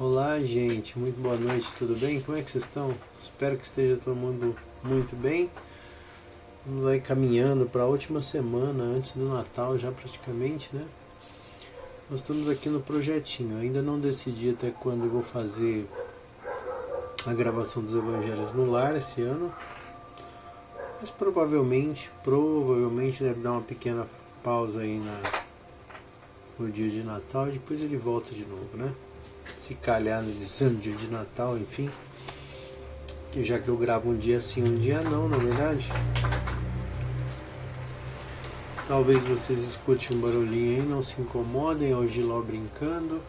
Olá, gente, muito boa noite, tudo bem? Como é que vocês estão? Espero que esteja todo mundo muito bem. Vamos aí caminhando para a última semana antes do Natal, já praticamente, né? Nós estamos aqui no projetinho, ainda não decidi até quando eu vou fazer a gravação dos Evangelhos no Lar esse ano, mas provavelmente deve dar uma pequena pausa aí no dia de Natal e depois ele volta de novo, né? Se calhar no dia de Natal, enfim, que já que eu gravo um dia sim, um dia não, na verdade. Talvez vocês escutem um barulhinho aí, não se incomodem, é o Giló brincando.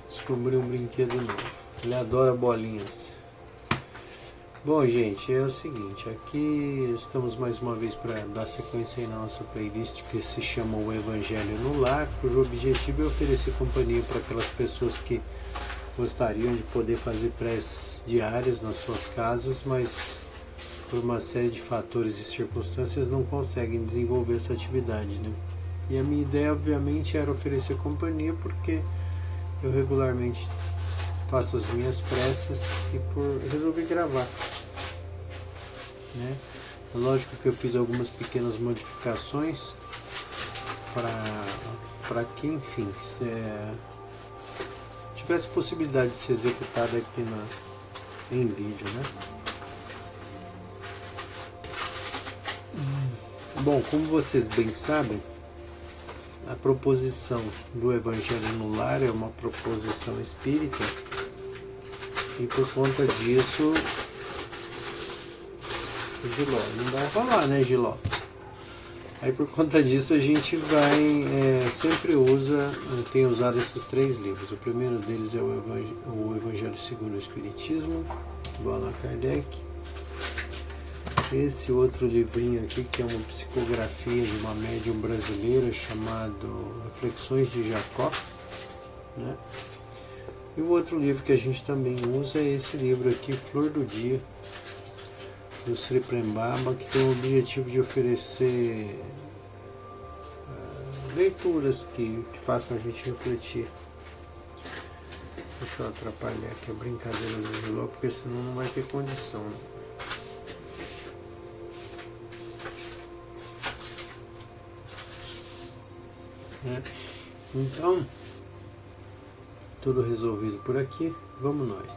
Descobri um brinquedo novo, ele adora bolinhas. Bom, gente, é o seguinte, aqui estamos mais uma vez para dar sequência aí na nossa playlist que se chama O Evangelho no Lar, cujo objetivo é oferecer companhia para aquelas pessoas que gostariam de poder fazer preces diárias nas suas casas, mas por uma série de fatores e circunstâncias não conseguem desenvolver essa atividade, né? E a minha ideia, obviamente, era oferecer companhia, porque eu regularmente faço as minhas preces e resolvi gravar, né? Lógico que eu fiz algumas pequenas modificações para que, enfim, tivesse possibilidade de ser executada aqui em vídeo, né? Bom, como vocês bem sabem, a proposição do Evangelho no Lar é uma proposição espírita e por conta disso, Giló, não vai falar, né, Giló? Aí por conta disso a gente sempre tem usado esses três livros. O primeiro deles é o Evangelho segundo o Espiritismo, do Allan Kardec. Esse outro livrinho aqui, que é uma psicografia de uma médium brasileira chamado Reflexões de Jacó, né? E o outro livro que a gente também usa é esse livro aqui, Flor do Dia, do Sri Prembaba, que tem o objetivo de oferecer leituras que façam a gente refletir. Deixa eu atrapalhar aqui a brincadeira do Giló, porque senão não vai ter condição, né? Então, tudo resolvido por aqui, vamos nós.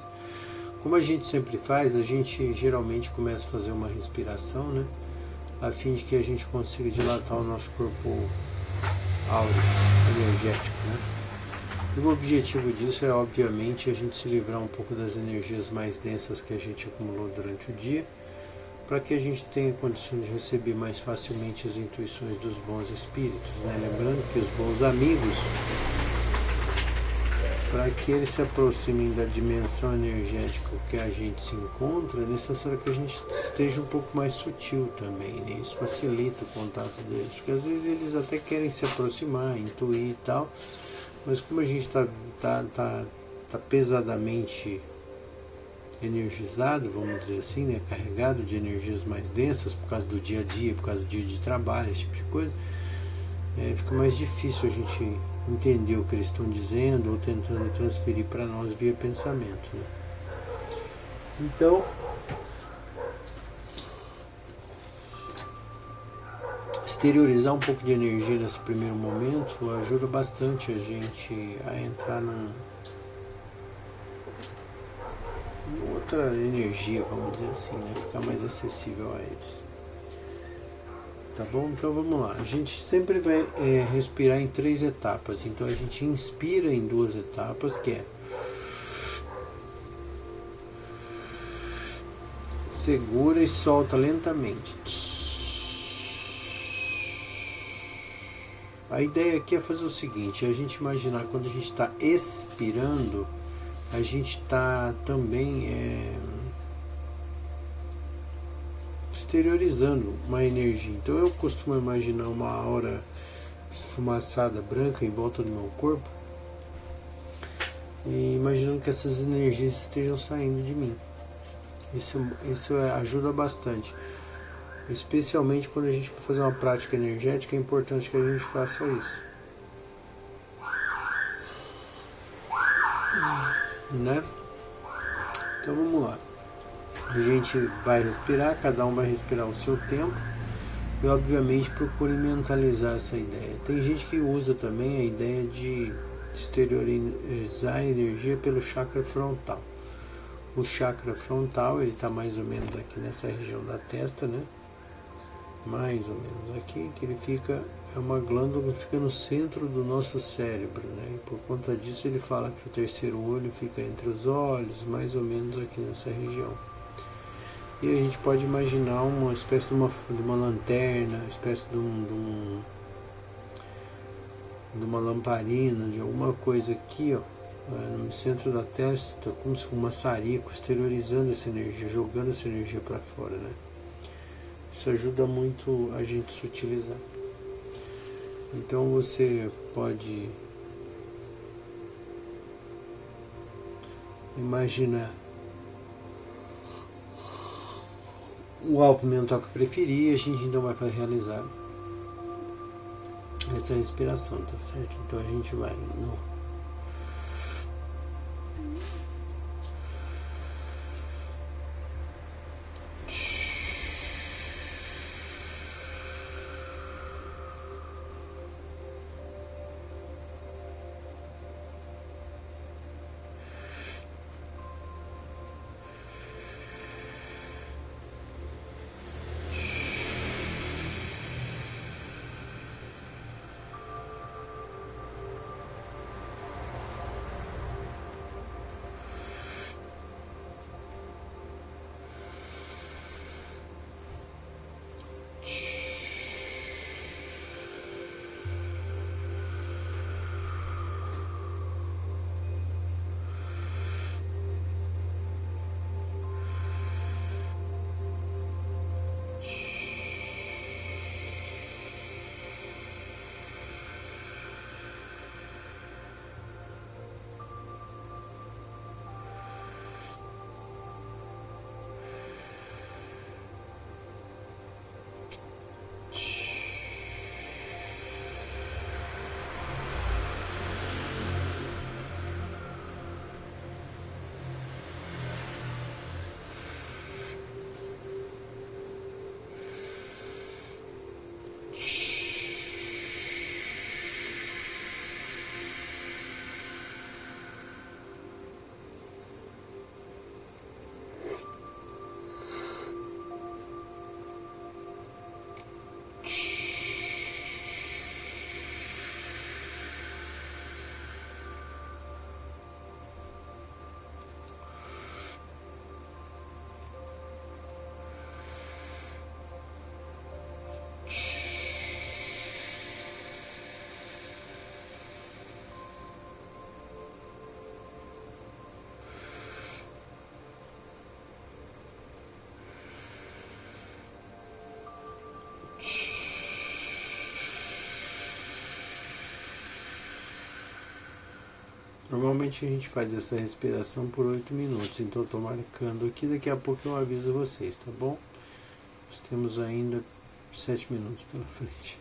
Como a gente sempre faz, a gente geralmente começa a fazer uma respiração, né? A fim de que a gente consiga dilatar o nosso corpo áureo, energético, né? E o objetivo disso é, obviamente, a gente se livrar um pouco das energias mais densas que a gente acumulou durante o dia, para que a gente tenha condições de receber mais facilmente as intuições dos bons espíritos, né? Lembrando que os bons amigos, para que eles se aproximem da dimensão energética que a gente se encontra, é necessário que a gente esteja um pouco mais sutil também, né? Isso facilita o contato deles, porque às vezes eles até querem se aproximar, intuir e tal, mas como a gente tá pesadamente energizado, vamos dizer assim, né, carregado de energias mais densas por causa do dia a dia, por causa do dia de trabalho, esse tipo de coisa, fica mais difícil a gente entender o que eles estão dizendo ou tentando transferir para nós via pensamento, né? Então, exteriorizar um pouco de energia nesse primeiro momento ajuda bastante a gente a entrar outra energia, vamos dizer assim, né? Ficar mais acessível a eles. Tá bom? Então vamos lá. A gente sempre vai respirar em 3 etapas. Então a gente inspira em 2 etapas, que é segura e solta lentamente. A ideia aqui é fazer o seguinte, a gente imaginar quando a gente está expirando, a gente está também exteriorizando uma energia. Então eu costumo imaginar uma aura esfumaçada branca em volta do meu corpo e imaginando que essas energias estejam saindo de mim. Isso ajuda bastante, especialmente quando a gente for fazer uma prática energética. É importante que a gente faça isso. né? Então vamos lá. A gente vai respirar, cada um vai respirar o seu tempo e obviamente procure mentalizar essa ideia. Tem gente que usa também a ideia de exteriorizar a energia pelo chakra frontal. O chakra frontal, ele está mais ou menos aqui nessa região da testa, né? Mais ou menos aqui, que ele fica, é uma glândula que fica no centro do nosso cérebro, né? E por conta disso ele fala que o terceiro olho fica entre os olhos, mais ou menos aqui nessa região. E a gente pode imaginar uma espécie de uma lanterna, uma espécie de uma lamparina, de alguma coisa aqui, ó, no centro da testa, como se fosse um maçarico, exteriorizando essa energia, jogando essa energia para fora, né? Isso ajuda muito a gente sutilizar. Então você pode imaginar o alvo mental que preferir, a gente então vai realizar essa respiração, tá certo? Então a gente vai no Normalmente a gente faz essa respiração por 8 minutos, então eu estou marcando aqui, daqui a pouco eu aviso vocês, tá bom? Nós temos ainda 7 minutos pela frente.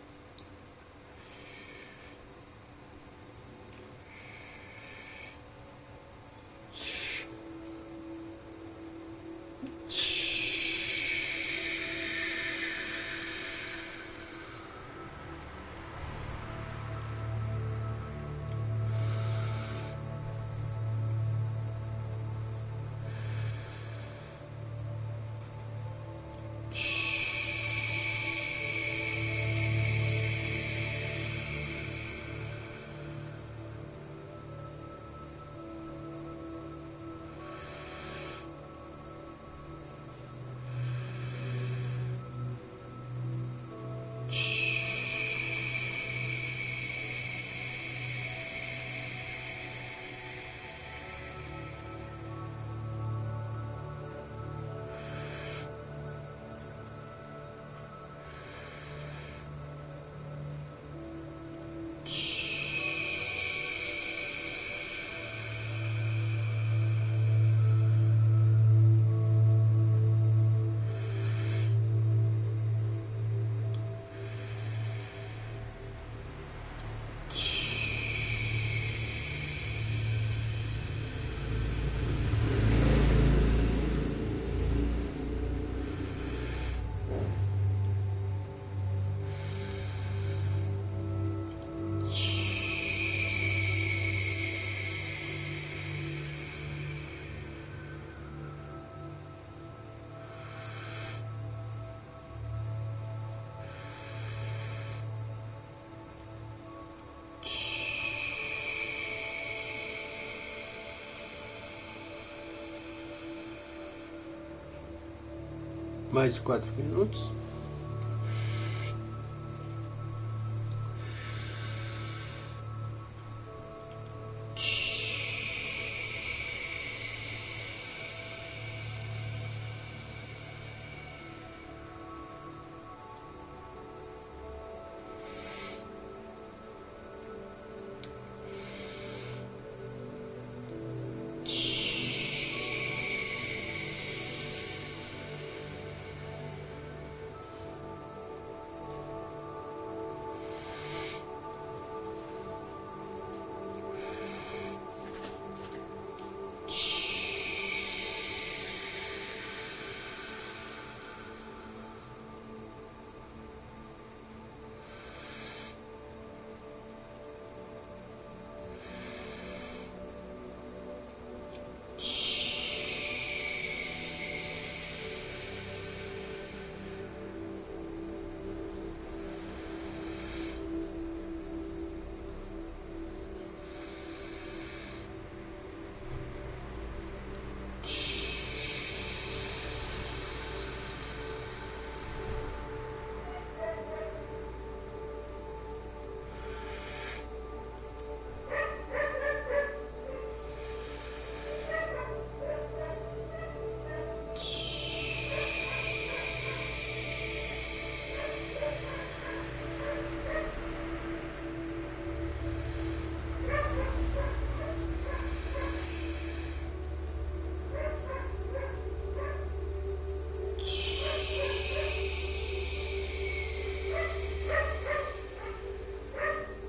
Mais 4 minutos.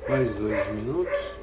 Mais 2 minutos.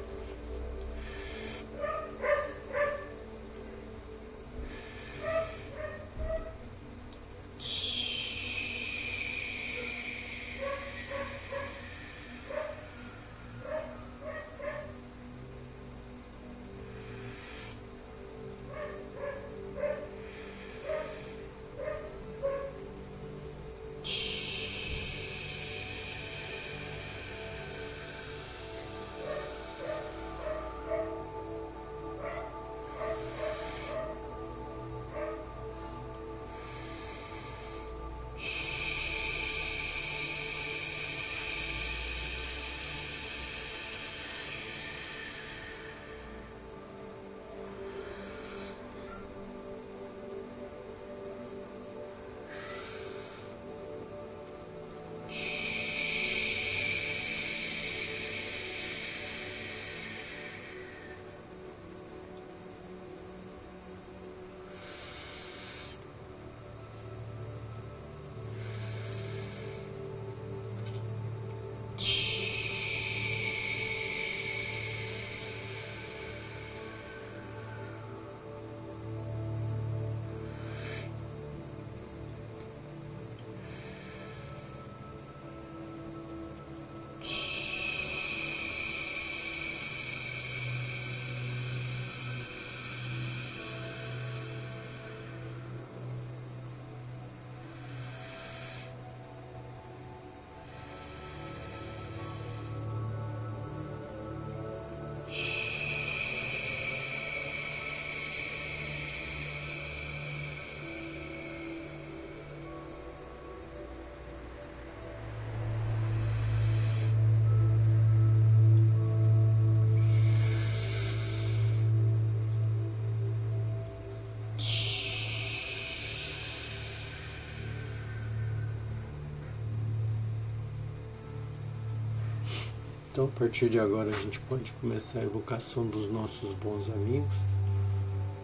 Então, a partir de agora, a gente pode começar a evocação dos nossos bons amigos,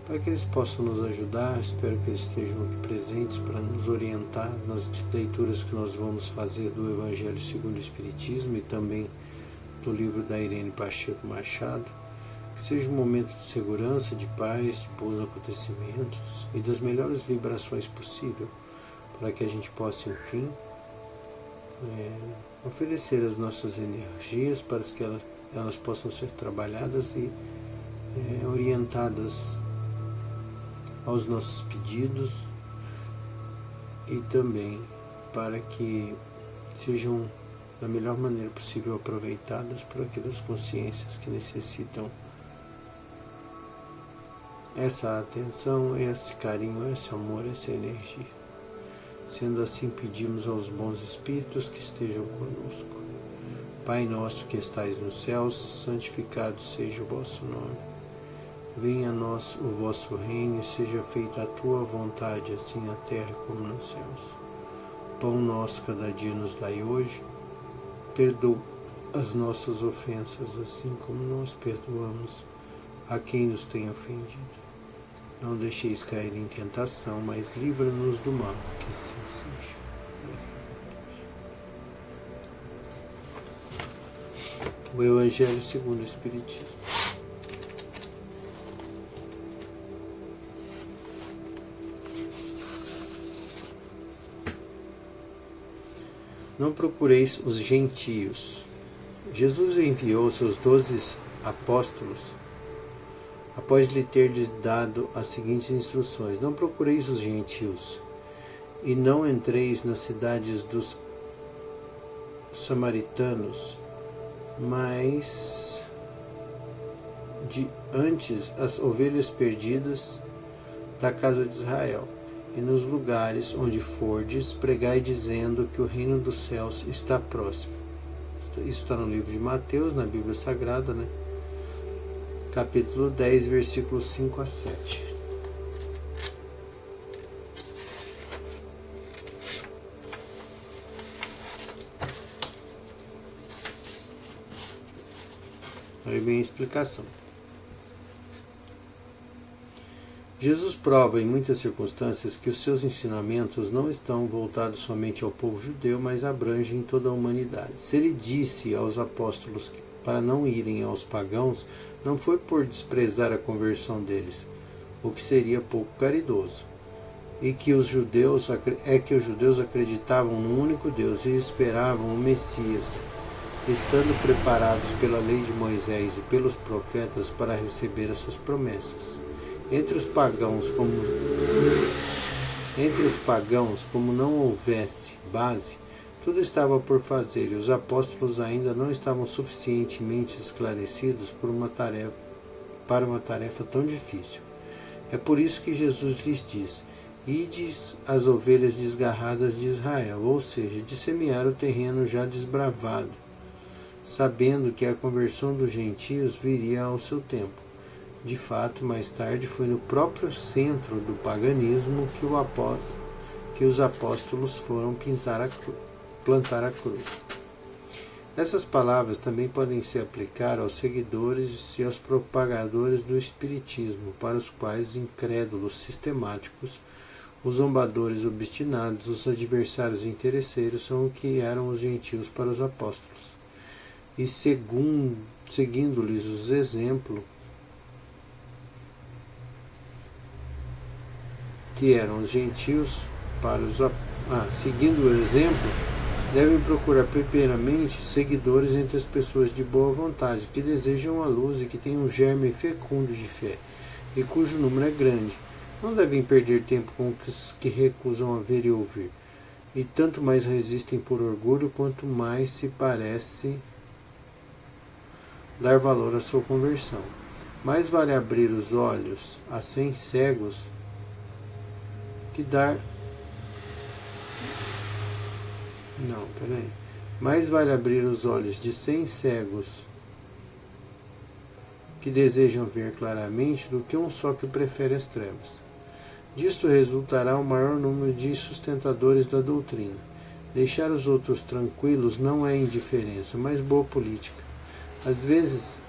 para que eles possam nos ajudar. Espero que eles estejam aqui presentes para nos orientar nas leituras que nós vamos fazer do Evangelho segundo o Espiritismo e também do livro da Irene Pacheco Machado. Que seja um momento de segurança, de paz, de bons acontecimentos e das melhores vibrações possível, para que a gente possa, enfim, oferecer as nossas energias para que elas possam ser trabalhadas e orientadas aos nossos pedidos, e também para que sejam da melhor maneira possível aproveitadas por aquelas consciências que necessitam essa atenção, esse carinho, esse amor, essa energia. Sendo assim, pedimos aos bons espíritos que estejam conosco. Pai nosso que estais nos céus, santificado seja o vosso nome. Venha a nós o vosso reino e seja feita a tua vontade, assim na terra como nos céus. Pão nosso cada dia nos dai hoje. Perdoa as nossas ofensas, assim como nós perdoamos a quem nos tem ofendido. Não deixeis cair em tentação, mas livra-nos do mal, que assim seja. Graças a Deus. O Evangelho segundo o Espiritismo. Não procureis os gentios. Jesus enviou seus 12 apóstolos após lhe ter dado as seguintes instruções: não procureis os gentios, e não entreis nas cidades dos samaritanos, mas antes as ovelhas perdidas da casa de Israel. E nos lugares onde fordes, pregai dizendo que o reino dos céus está próximo. Isso está no livro de Mateus, na Bíblia Sagrada, né? Capítulo 10, versículos 5 a 7. Aí vem a explicação. Jesus prova em muitas circunstâncias que os seus ensinamentos não estão voltados somente ao povo judeu, mas abrangem toda a humanidade. Se ele disse aos apóstolos para não irem aos pagãos, não foi por desprezar a conversão deles, o que seria pouco caridoso, e que os judeus acreditavam no único Deus e esperavam o Messias, estando preparados pela lei de Moisés e pelos profetas para receber essas promessas. Entre os pagãos, como não houvesse base, tudo estava por fazer, e os apóstolos ainda não estavam suficientemente esclarecidos para uma tarefa tão difícil. É por isso que Jesus lhes diz: ides as ovelhas desgarradas de Israel, ou seja, de semear o terreno já desbravado, sabendo que a conversão dos gentios viria ao seu tempo. De fato, mais tarde foi no próprio centro do paganismo que os apóstolos foram plantar a cruz. Essas palavras também podem se aplicar aos seguidores e aos propagadores do Espiritismo, para os quais incrédulos sistemáticos, os zombadores obstinados, os adversários interesseiros são o que eram os gentios para os apóstolos. E seguindo-lhes os exemplos que eram os gentios para os seguindo o exemplo, devem procurar primeiramente seguidores entre as pessoas de boa vontade, que desejam a luz e que têm um germe fecundo de fé, e cujo número é grande. Não devem perder tempo com os que recusam a ver e ouvir, e tanto mais resistem por orgulho, quanto mais se parece dar valor à sua conversão. Mais vale abrir os olhos a 100 cegos Mais vale abrir os olhos de 100 cegos que desejam ver claramente do que um só que prefere as trevas. Disto resultará o maior número de sustentadores da doutrina. Deixar os outros tranquilos não é indiferença, mas boa política. Às vezes,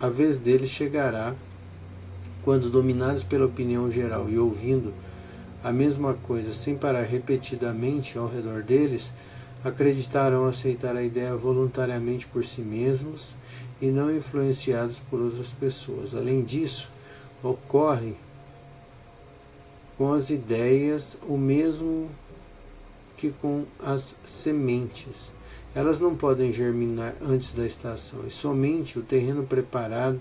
a vez deles chegará quando, dominados pela opinião geral e ouvindo a mesma coisa sem parar repetidamente ao redor deles, acreditarão aceitar a ideia voluntariamente por si mesmos e não influenciados por outras pessoas. Além disso, ocorre com as ideias o mesmo que com as sementes. Elas não podem germinar antes da estação, e somente em terreno preparado.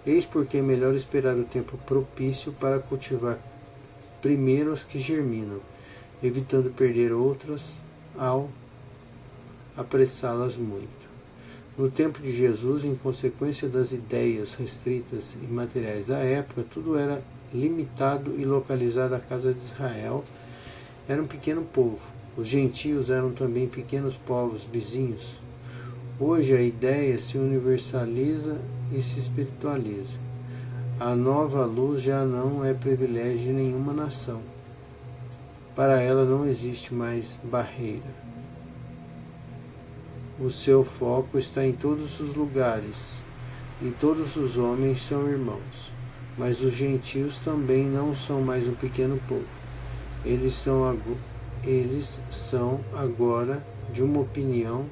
Eis porque é melhor esperar o tempo propício para cultivar primeiro as que germinam, evitando perder outras ao apressá-las muito. No tempo de Jesus, em consequência das ideias restritas e materiais da época, tudo era limitado e localizado à casa de Israel. Era um pequeno povo. Os gentios eram também pequenos povos vizinhos. Hoje a ideia se universaliza e se espiritualiza. A nova luz já não é privilégio de nenhuma nação. Para ela não existe mais barreira. O seu foco está em todos os lugares, e todos os homens são irmãos. Mas os gentios também não são mais um pequeno povo. Eles são agora de uma opinião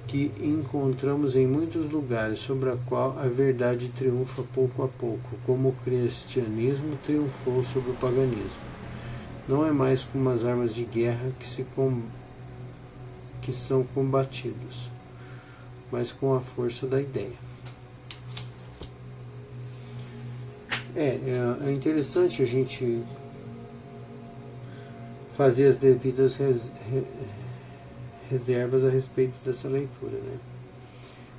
que encontramos em muitos lugares, sobre a qual a verdade triunfa pouco a pouco, como o cristianismo triunfou sobre o paganismo. Não é mais como as armas de guerra que são combatidos, mas com a força da ideia. É interessante a gente fazer as devidas reservas a respeito dessa leitura, né?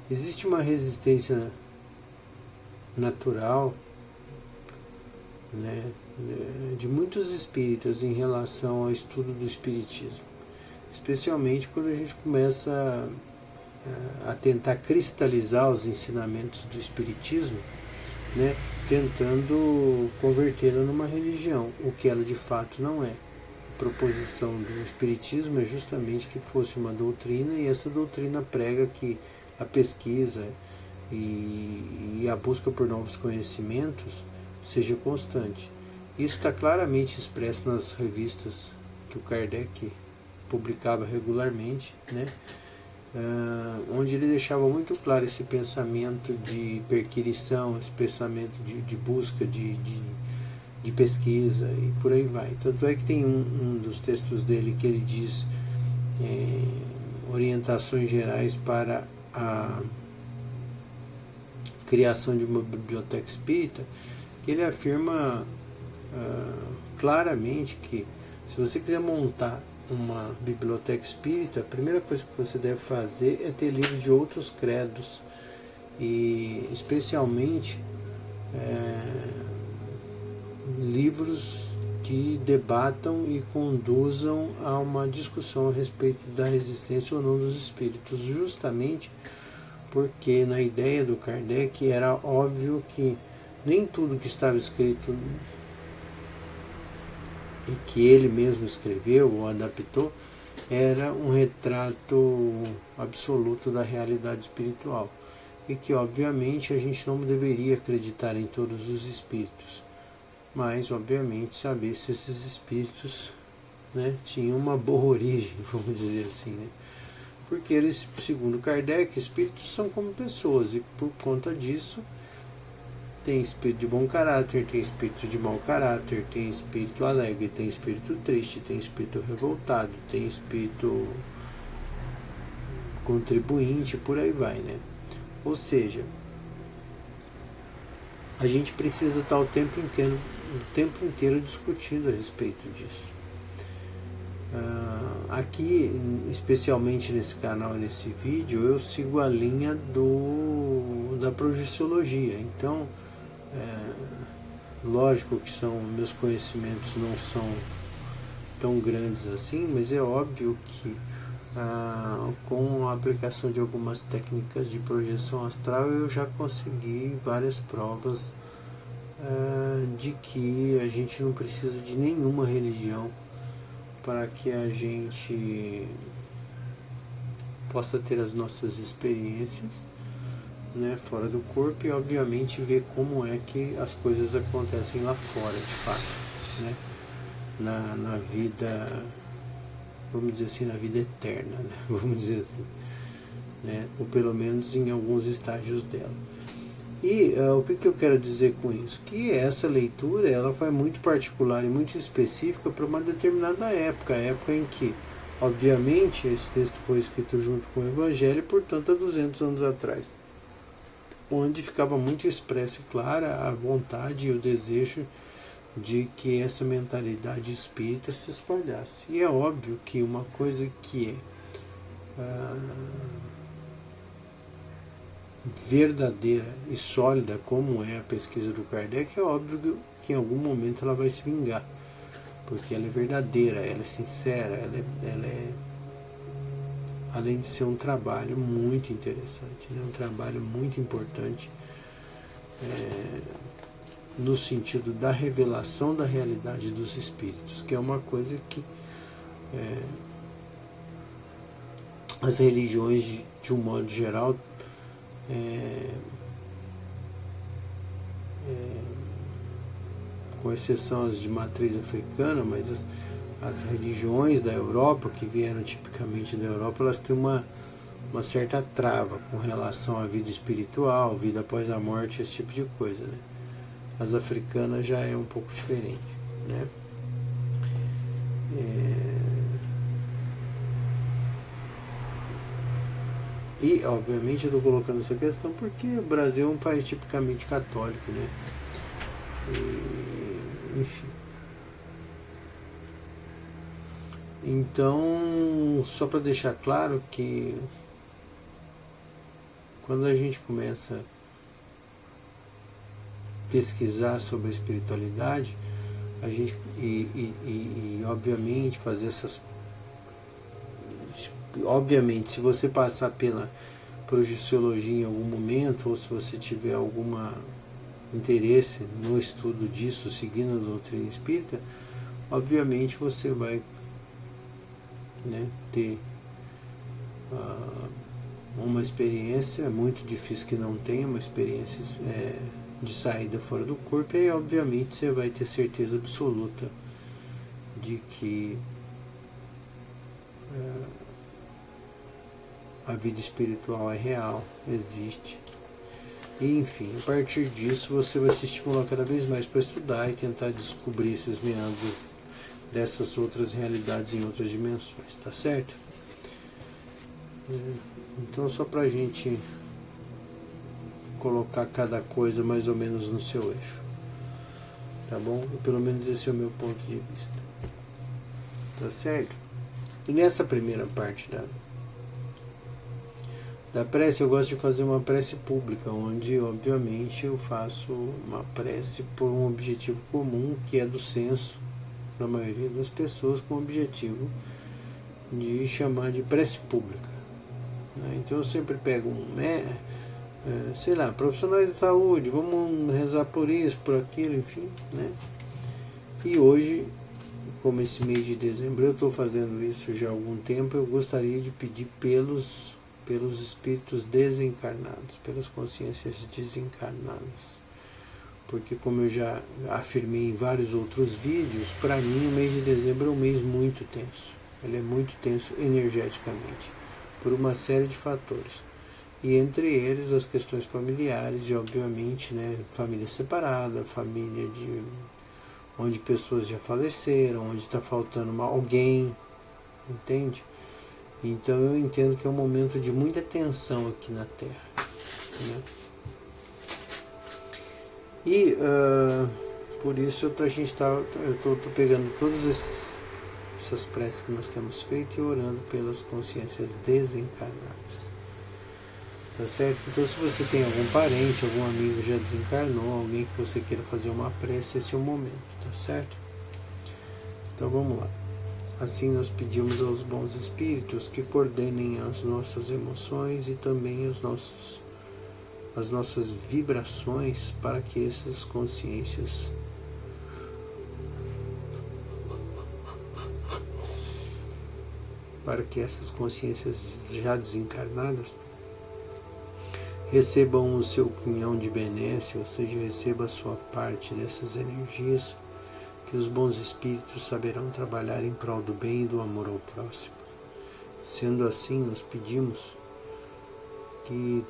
Existe uma resistência natural, né, de muitos espíritas em relação ao estudo do espiritismo, especialmente quando a gente começa a tentar cristalizar os ensinamentos do espiritismo, né, tentando convertê-la numa religião, o que ela de fato não é. A proposição do espiritismo é justamente que fosse uma doutrina, e essa doutrina prega que a pesquisa e a busca por novos conhecimentos seja constante. Isso está claramente expresso nas revistas que o Kardec publicava regularmente, né? Onde ele deixava muito claro esse pensamento de perquirição, esse pensamento de busca, de pesquisa e por aí vai. Tanto é que tem um dos textos dele que ele diz orientações gerais para a criação de uma biblioteca espírita, que ele afirma claramente que se você quiser montar uma biblioteca espírita, a primeira coisa que você deve fazer é ter livros de outros credos, e especialmente livros que debatam e conduzam a uma discussão a respeito da existência ou não dos espíritos, justamente porque na ideia do Kardec era óbvio que nem tudo que estava escrito e que ele mesmo escreveu ou adaptou era um retrato absoluto da realidade espiritual, e que obviamente a gente não deveria acreditar em todos os espíritos, mas obviamente saber se esses espíritos, né, tinham uma boa origem, vamos dizer assim, né? Porque eles, segundo Kardec, espíritos são como pessoas, e por conta disso tem espírito de bom caráter, tem espírito de mau caráter, tem espírito alegre, tem espírito triste, tem espírito revoltado, tem espírito contribuinte, por aí vai, né? Ou seja, a gente precisa estar o tempo inteiro discutindo a respeito disso. Aqui, especialmente nesse canal, nesse vídeo, eu sigo a linha da projeciologia. Então, lógico que meus conhecimentos não são tão grandes assim, mas é óbvio que com a aplicação de algumas técnicas de projeção astral eu já consegui várias provas de que a gente não precisa de nenhuma religião para que a gente possa ter as nossas experiências, né, fora do corpo, e obviamente ver como é que as coisas acontecem lá fora, de fato, né, na vida, vamos dizer assim, na vida eterna, né, vamos dizer assim, né, ou pelo menos em alguns estágios dela. E o que eu quero dizer com isso? Que essa leitura ela foi muito particular e muito específica para uma determinada época, a época em que, obviamente, esse texto foi escrito junto com o Evangelho, portanto, há 200 anos atrás, onde ficava muito expressa e clara a vontade e o desejo de que essa mentalidade espírita se espalhasse. E é óbvio que uma coisa que verdadeira e sólida como é a pesquisa do Kardec, é óbvio que em algum momento ela vai se vingar, porque ela é verdadeira, ela é sincera, ela é além de ser um trabalho muito interessante, né? Um trabalho muito importante no sentido da revelação da realidade dos espíritos, que é uma coisa que as religiões, de um modo geral, com exceção as de matriz africana, mas as religiões da Europa, que vieram tipicamente da Europa, elas têm uma certa trava com relação à vida espiritual, vida após a morte, esse tipo de coisa, né? As africanas já é um pouco diferente, né? E, obviamente, eu estou colocando essa questão porque o Brasil é um país tipicamente católico, né? Enfim. Então, só para deixar claro que quando a gente começa a pesquisar sobre a espiritualidade, a gente e obviamente fazer essas, obviamente, se você passar pela projeciologia em algum momento, ou se você tiver algum interesse no estudo disso, seguindo a doutrina espírita, obviamente você vai, né, ter uma experiência, é muito difícil que não tenha uma experiência de saída fora do corpo, e obviamente você vai ter certeza absoluta de que a vida espiritual é real, existe. E, enfim, a partir disso você vai se estimular cada vez mais para estudar e tentar descobrir esses meandros dessas outras realidades em outras dimensões, tá certo? Então, só para a gente colocar cada coisa mais ou menos no seu eixo, tá bom? Pelo menos esse é o meu ponto de vista, tá certo? E nessa primeira parte da prece, eu gosto de fazer uma prece pública, onde obviamente eu faço uma prece por um objetivo comum, que é do senso da maioria das pessoas, com o objetivo de chamar de prece pública, né? Então eu sempre pego sei lá, profissionais de saúde, vamos rezar por isso, por aquilo, enfim, né? E hoje, como esse mês de dezembro eu estou fazendo isso já há algum tempo, eu gostaria de pedir pelos espíritos desencarnados, pelas consciências desencarnadas. Porque, como eu já afirmei em vários outros vídeos, para mim o mês de dezembro é um mês muito tenso. Ele é muito tenso energeticamente, por uma série de fatores. E entre eles as questões familiares e, obviamente, né, família separada, família onde pessoas já faleceram, onde está faltando alguém, entende? Então eu entendo que é um momento de muita tensão aqui na Terra, né? E por isso eu estou pegando todas essas preces que nós temos feito e orando pelas consciências desencarnadas, tá certo? Então, se você tem algum parente, algum amigo que já desencarnou, alguém que você queira fazer uma prece, esse é o momento, tá certo? Então vamos lá. Assim nós pedimos aos bons espíritos que coordenem as nossas emoções e também as nossas vibrações, para que essas consciências já desencarnadas recebam o seu quinhão de benesse, ou seja, receba a sua parte dessas energias, que os bons espíritos saberão trabalhar em prol do bem e do amor ao próximo. Sendo assim, nós pedimos que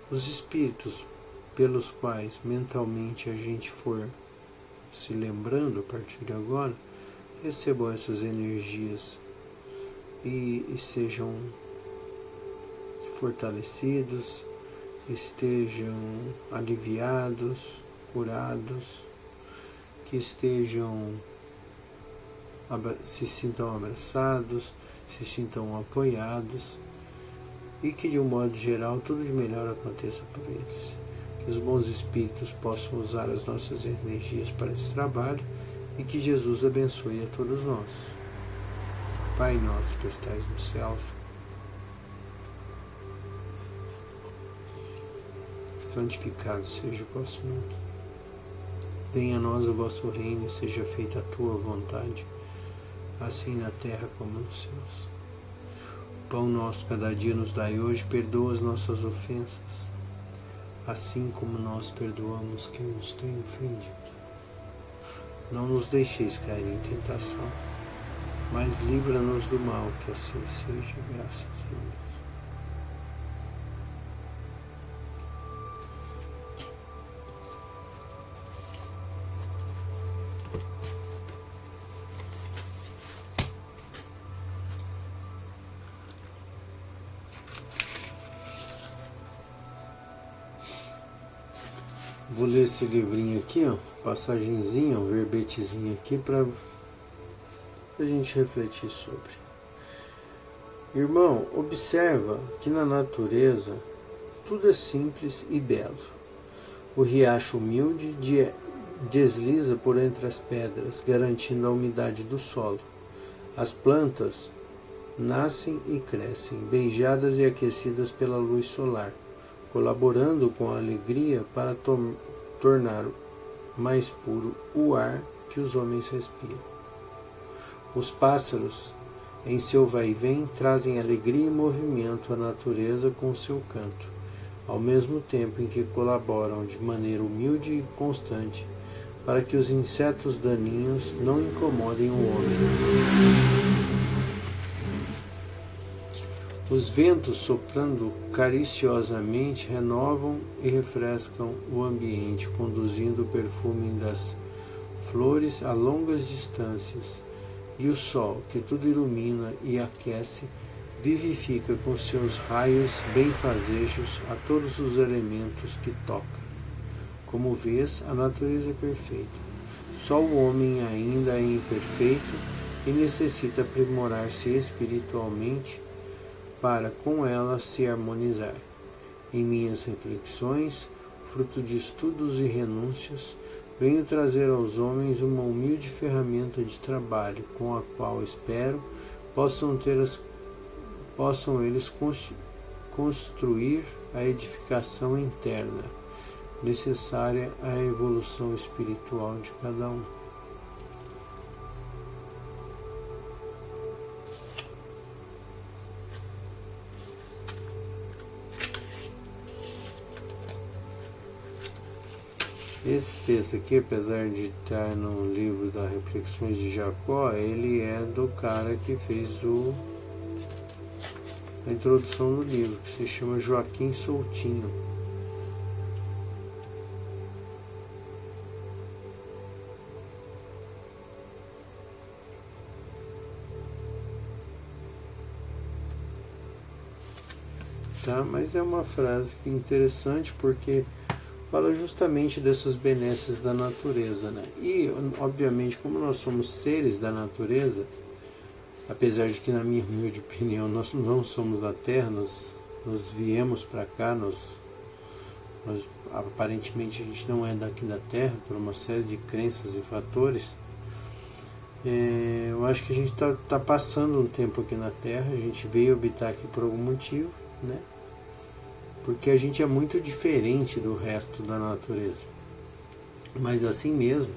os espíritos pelos quais mentalmente a gente for se lembrando a partir de agora, recebam essas energias e sejam fortalecidos, estejam aliviados, curados, que se sintam abraçados, se sintam apoiados e que de um modo geral tudo de melhor aconteça por eles. Que os bons espíritos possam usar as nossas energias para esse trabalho e que Jesus abençoe a todos nós. Pai nosso que estais nos céus, santificado seja o vosso nome. Venha a nós o vosso reino e seja feita a tua vontade, assim na terra como nos céus. O pão nosso cada dia nos dai hoje, perdoa as nossas ofensas, assim como nós perdoamos quem nos tem ofendido. Não nos deixeis cair em tentação, mas livra-nos do mal, que assim seja, graças a Deus. Vou ler esse livrinho aqui, ó, passagenzinha, um verbetezinho aqui para a gente refletir sobre. Irmão, observa que na natureza tudo é simples e belo. O riacho humilde desliza por entre as pedras, garantindo a umidade do solo. As plantas nascem e crescem, beijadas e aquecidas pela luz solar, colaborando com a alegria para tornar mais puro o ar que os homens respiram. Os pássaros, em seu vai-vem, trazem alegria e movimento à natureza com seu canto, ao mesmo tempo em que colaboram de maneira humilde e constante para que os insetos daninhos não incomodem o homem. Os ventos soprando cariciosamente renovam e refrescam o ambiente, conduzindo o perfume das flores a longas distâncias, e o sol, que tudo ilumina e aquece, vivifica com seus raios benfazejos a todos os elementos que toca. Como vês, a natureza é perfeita. Só o homem ainda é imperfeito e necessita aprimorar-se espiritualmente para com ela se harmonizar. Em minhas reflexões, fruto de estudos e renúncias, venho trazer aos homens uma humilde ferramenta de trabalho com a qual espero possam eles construir a edificação interna necessária à evolução espiritual de cada um. Esse texto aqui, apesar de estar no livro das Reflexões de Jacó, ele é do cara que fez a introdução do livro, que se chama Joaquim Soutinho. Tá? Mas é uma frase interessante porque fala justamente dessas benesses da natureza, né? E, obviamente, como nós somos seres da natureza, apesar de que, na minha humilde opinião, nós não somos da Terra, nós viemos para cá, aparentemente a gente não é daqui da Terra, por uma série de crenças e fatores. Eu acho que a gente está passando um tempo aqui na Terra, a gente veio habitar aqui por algum motivo, né? Porque a gente é muito diferente do resto da natureza. Mas assim mesmo,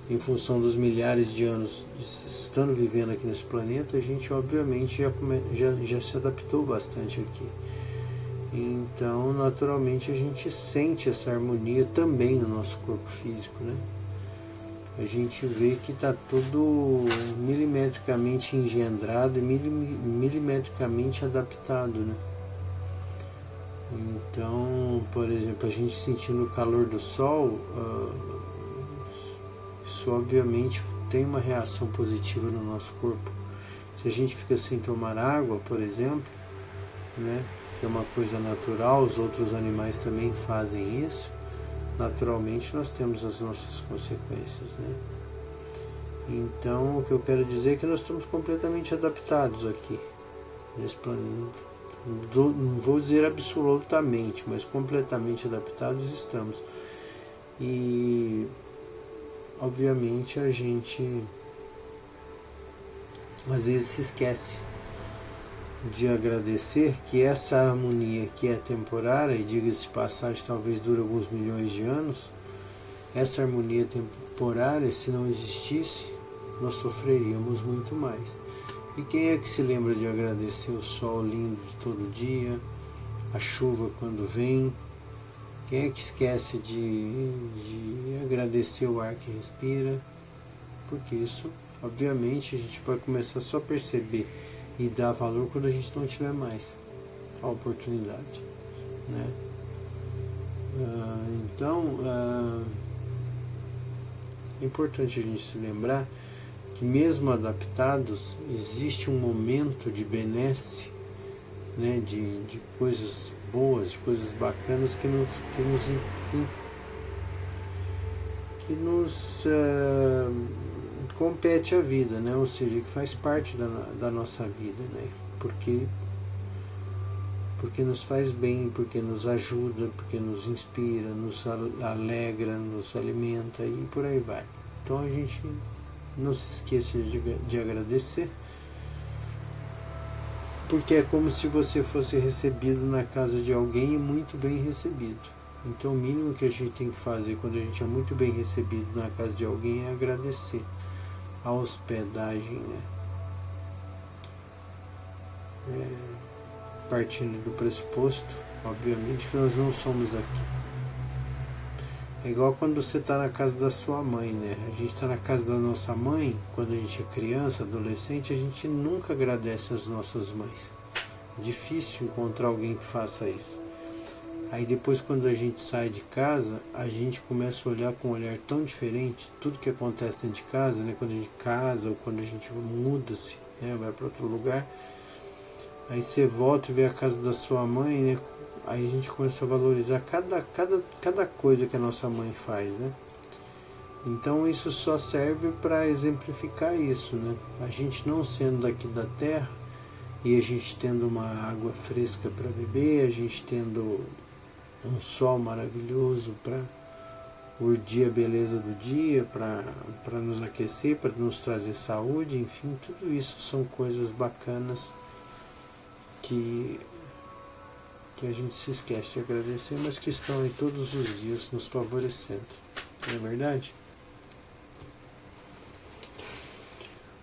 em função dos milhares de anos estando vivendo aqui nesse planeta, a gente obviamente já se adaptou bastante aqui. Então, naturalmente, a gente sente essa harmonia também no nosso corpo físico, né? A gente vê que está tudo milimetricamente engendrado e milimetricamente adaptado, né? Então, por exemplo, a gente sentindo o calor do sol, isso obviamente tem uma reação positiva no nosso corpo. Se a gente fica sem tomar água, por exemplo, né, que é uma coisa natural, os outros animais também fazem isso, naturalmente nós temos as nossas consequências, né? Então, o que eu quero dizer é que nós estamos completamente adaptados aqui, nesse planeta. não vou dizer absolutamente, mas completamente adaptados estamos. E obviamente a gente às vezes se esquece de agradecer que essa harmonia que é temporária, e diga-se de passagem, talvez dure alguns milhões de anos, essa harmonia temporária, se não existisse, nós sofreríamos muito mais. E quem é que se lembra de agradecer o sol lindo de todo dia, a chuva quando vem? Quem é que esquece de agradecer o ar que respira? Porque isso, obviamente, a gente vai começar só a perceber e dar valor quando a gente não tiver mais a oportunidade, né? Então, é importante a gente se lembrar que mesmo adaptados, existe um momento de benesse, né, de coisas boas, de coisas bacanas que nos compete a vida, né? Ou seja, que faz parte da nossa vida, né? Porque nos faz bem, porque nos ajuda, porque nos inspira, nos alegra, nos alimenta e por aí vai. Então a gente não se esqueça de agradecer, porque é como se você fosse recebido na casa de alguém e muito bem recebido. Então o mínimo que a gente tem que fazer quando a gente é muito bem recebido na casa de alguém é agradecer a hospedagem, né? Partindo do pressuposto, obviamente, que nós não somos daqui. É igual quando você está na casa da sua mãe, né? A gente está na casa da nossa mãe, quando a gente é criança, adolescente, a gente nunca agradece às nossas mães. É difícil encontrar alguém que faça isso. Aí depois, quando a gente sai de casa, a gente começa a olhar com um olhar tão diferente, tudo que acontece dentro de casa, né? Quando a gente casa ou quando a gente muda-se, né? Vai para outro lugar. Aí você volta e vê a casa da sua mãe, né? Aí a gente começa a valorizar cada coisa que a nossa mãe faz, né? Então isso só serve para exemplificar isso, né? A gente não sendo daqui da terra e a gente tendo uma água fresca para beber, a gente tendo um sol maravilhoso para urdir a beleza do dia, para nos aquecer, para nos trazer saúde, enfim, tudo isso são coisas bacanas que a gente se esquece de agradecer, mas que estão aí todos os dias nos favorecendo. Não é verdade?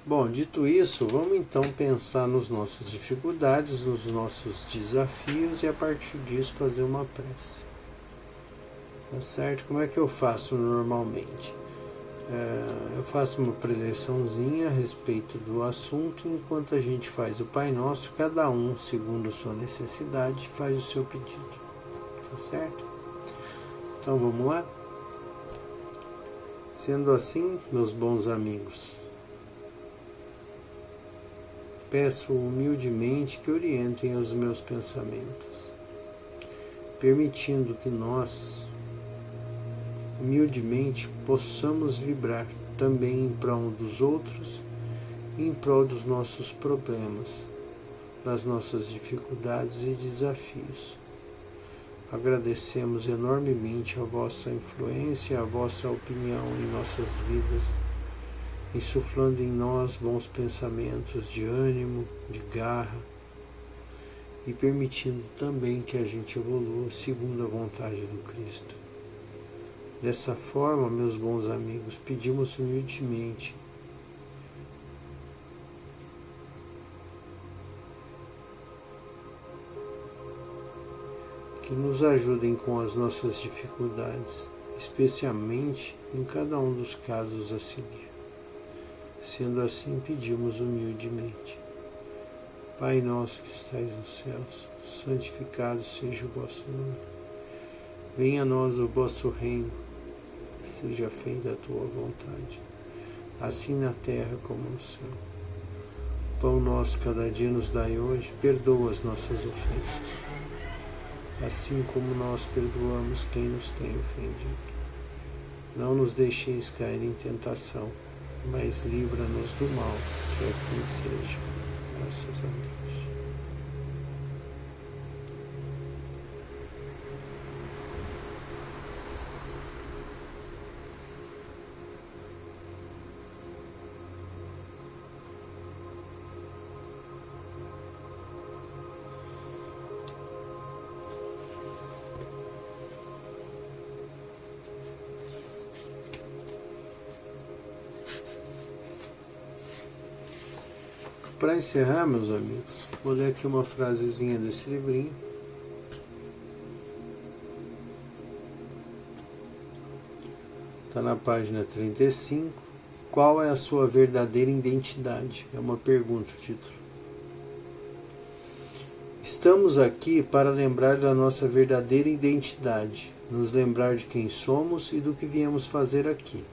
Bom, dito isso, vamos então pensar nas nossas dificuldades, nos nossos desafios e a partir disso fazer uma prece. Tá certo? Como é que eu faço normalmente? Eu faço uma preleçãozinha a respeito do assunto, enquanto a gente faz o Pai Nosso, cada um, segundo a sua necessidade, faz o seu pedido. Tá certo? Então vamos lá? Sendo assim, meus bons amigos, peço humildemente que orientem os meus pensamentos, permitindo que nós, humildemente, possamos vibrar também em prol dos outros e em prol dos nossos problemas, das nossas dificuldades e desafios. Agradecemos enormemente a vossa influência, a vossa opinião em nossas vidas, insuflando em nós bons pensamentos de ânimo, de garra, e permitindo também que a gente evolua segundo a vontade do Cristo. Dessa forma, meus bons amigos, pedimos humildemente que nos ajudem com as nossas dificuldades, especialmente em cada um dos casos a seguir. Sendo assim, pedimos humildemente: Pai nosso que estais nos céus, santificado seja o vosso nome. Venha a nós o vosso reino, seja feita a tua vontade, assim na terra como no céu. Pão nosso cada dia nos dai hoje, perdoa as nossas ofensas, assim como nós perdoamos quem nos tem ofendido. Não nos deixeis cair em tentação, mas livra-nos do mal, que assim seja. Graças a Deus. para encerrar, meus amigos, vou ler aqui uma frasezinha desse livrinho. Está na página 35. Qual é a sua verdadeira identidade? É uma pergunta o título. Estamos aqui para lembrar da nossa verdadeira identidade, nos lembrar de quem somos e do que viemos fazer aqui.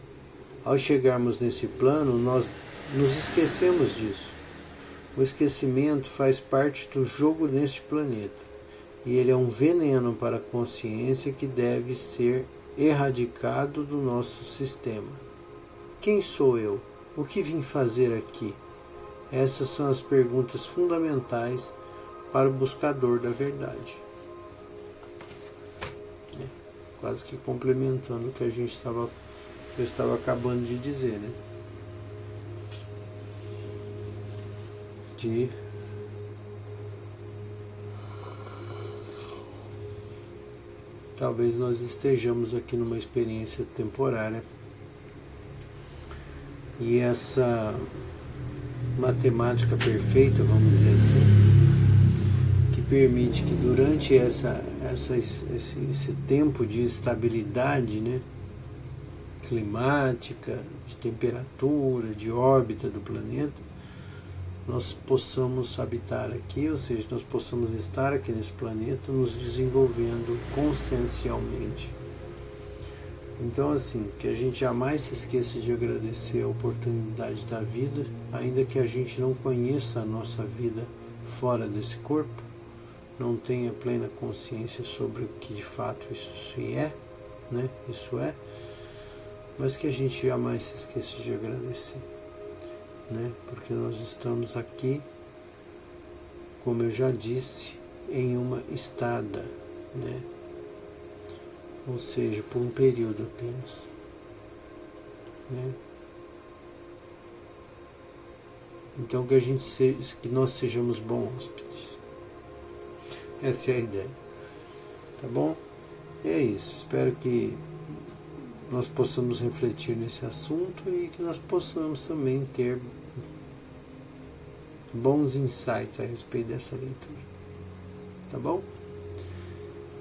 Ao chegarmos nesse plano, nós nos esquecemos disso. O esquecimento faz parte do jogo neste planeta, e ele é um veneno para a consciência que deve ser erradicado do nosso sistema. Quem sou eu? O que vim fazer aqui? Essas são as perguntas fundamentais para o buscador da verdade. Quase que complementando o que eu estava acabando de dizer, né? Talvez nós estejamos aqui numa experiência temporária e essa matemática perfeita, vamos dizer assim, que permite que durante esse tempo de estabilidade, né, climática, de temperatura, de órbita do planeta, nós possamos habitar aqui, ou seja, nós possamos estar aqui nesse planeta nos desenvolvendo consciencialmente. Então, assim, que a gente jamais se esqueça de agradecer a oportunidade da vida, ainda que a gente não conheça a nossa vida fora desse corpo, não tenha plena consciência sobre o que de fato isso é, né? Isso é, mas que a gente jamais se esqueça de agradecer. Né? Porque nós estamos aqui, como eu já disse, em uma estada, né? Ou seja, por um período apenas, né? Então que nós sejamos bons hóspedes. Essa é a ideia, tá bom? E é isso, espero que nós possamos refletir nesse assunto e que nós possamos também ter bons insights a respeito dessa leitura. Tá bom?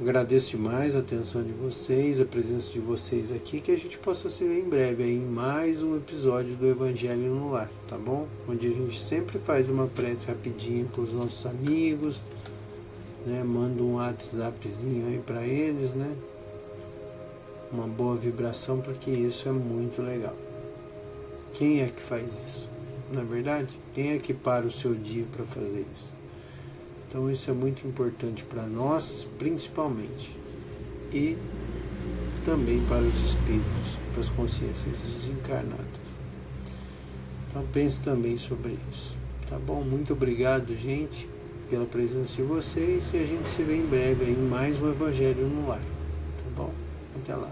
Agradeço demais a atenção de vocês, a presença de vocês aqui, que a gente possa se ver em breve aí em mais um episódio do Evangelho no Lar, tá bom? Onde a gente sempre faz uma prece rapidinho para os nossos amigos, né? Manda um WhatsAppzinho aí para eles, né? Uma boa vibração, porque isso é muito legal. Quem é que faz isso? Não é verdade? Quem é que para o seu dia para fazer isso? Então isso é muito importante para nós, principalmente, e também para os espíritos, para as consciências desencarnadas. Então pense também sobre isso. Tá bom? Muito obrigado, gente, pela presença de vocês, e a gente se vê em breve aí em mais um Evangelho no Lar. Tá bom? Até lá.